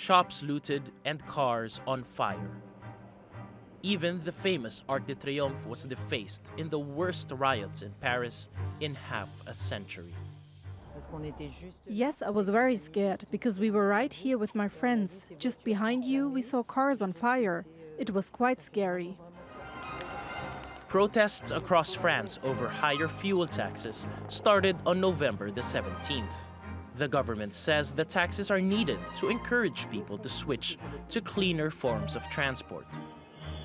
shops looted, and cars on fire. Even the famous Arc de Triomphe was defaced in the worst riots in Paris in half a century. Yes, I was very scared because we were right here with my friends. Just behind you, we saw cars on fire. It was quite scary. Protests across France over higher fuel taxes started on November the 17th. The government says the taxes are needed to encourage people to switch to cleaner forms of transport.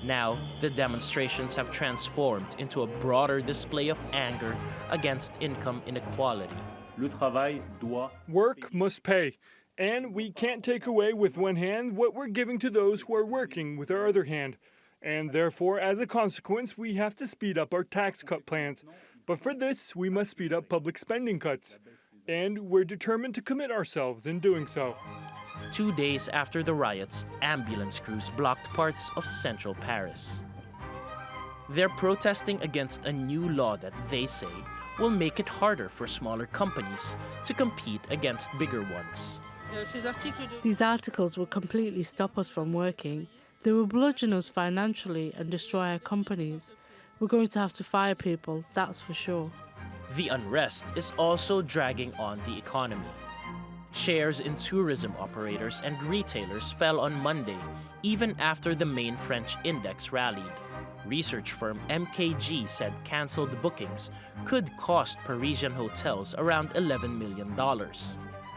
Now, the demonstrations have transformed into a broader display of anger against income inequality. Work must pay, and we can't take away with one hand what we're giving to those who are working with our other hand. And therefore, as a consequence, we have to speed up our tax cut plans. But for this, we must speed up public spending cuts. And we're determined to commit ourselves in doing so. 2 days after the riots, ambulance crews blocked parts of central Paris. They're protesting against a new law that they say will make it harder for smaller companies to compete against bigger ones. These articles will completely stop us from working. They will bludgeon us financially and destroy our companies. We're going to have to fire people, that's for sure. The unrest is also dragging on the economy. Shares in tourism operators and retailers fell on Monday, even after the main French index rallied. Research firm MKG said cancelled bookings could cost Parisian hotels around $11 million.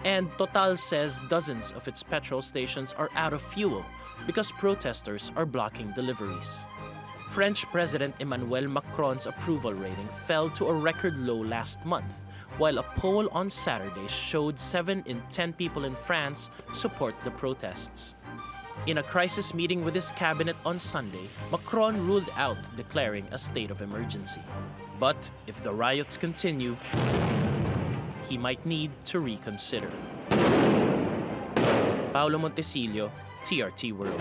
And Total says dozens of its petrol stations are out of fuel because protesters are blocking deliveries. French President Emmanuel Macron's approval rating fell to a record low last month, while a poll on Saturday showed 7 in 10 people in France support the protests. In a crisis meeting with his cabinet on Sunday, Macron ruled out declaring a state of emergency. But if the riots continue, he might need to reconsider. Paolo Montecillo, TRT World.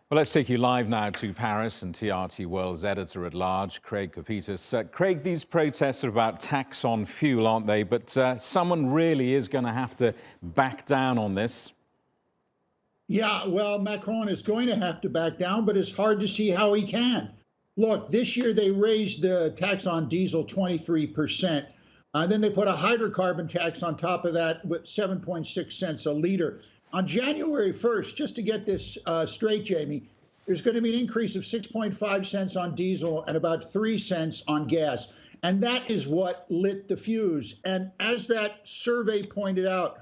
Well, let's take you live now to Paris and TRT World's editor-at-large, Craig Copetas. Craig, these protests are about tax on fuel, aren't they? But someone really is going to have to back down on this. Yeah, well, Macron is going to have to back down, but it's hard to see how he can. Look, this year they raised the tax on diesel 23%. Then they put a hydrocarbon tax on top of that with 7.6 cents a liter. On January 1st, just to get this straight, Jamie, there's going to be an increase of 6.5 cents on diesel and about 3 cents on gas. And that is what lit the fuse. And as that survey pointed out,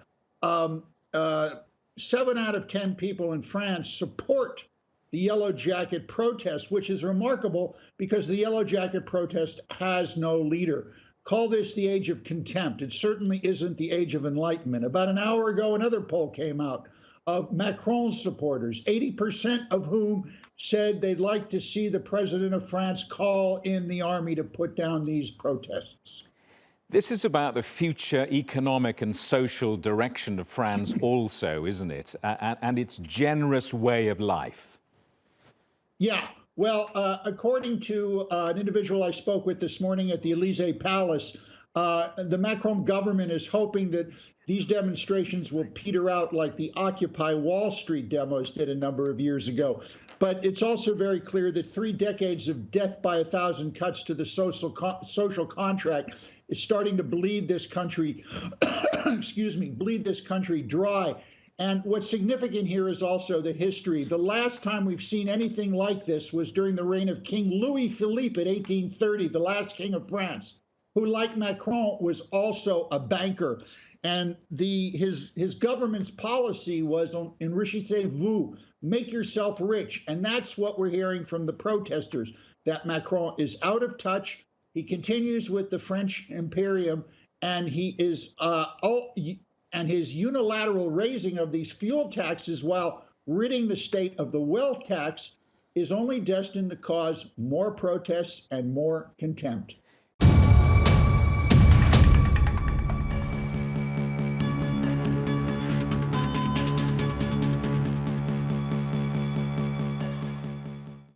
7 out of 10 people in France support the Yellow Jacket protest, which is remarkable because the Yellow Jacket protest has no leader. Call this the age of contempt. It certainly isn't the age of enlightenment. About an hour ago, another poll came out of Macron's supporters, 80% of whom said they'd like to see the president of France call in the army to put down these protests. This is about the future economic and social direction of France also, isn't it? And its generous way of life. Yeah. Well, according to an individual I spoke with this morning at the Elysee Palace, the Macron government is hoping that these demonstrations will peter out like the Occupy Wall Street demos did a number of years ago. But it's also very clear that 3 decades of death by 1,000 cuts to the social contract is starting to bleed this country, bleed this country dry. And what's significant here is also the history. The last time we've seen anything like this was during the reign of King Louis Philippe in 1830, the last king of France, who, like Macron, was also a banker. And his government's policy was enrichissez-vous, make yourself rich. And that's what we're hearing from the protesters, that Macron is out of touch. He continues with the French imperium, and he is and his unilateral raising of these fuel taxes while ridding the state of the wealth tax is only destined to cause more protests and more contempt.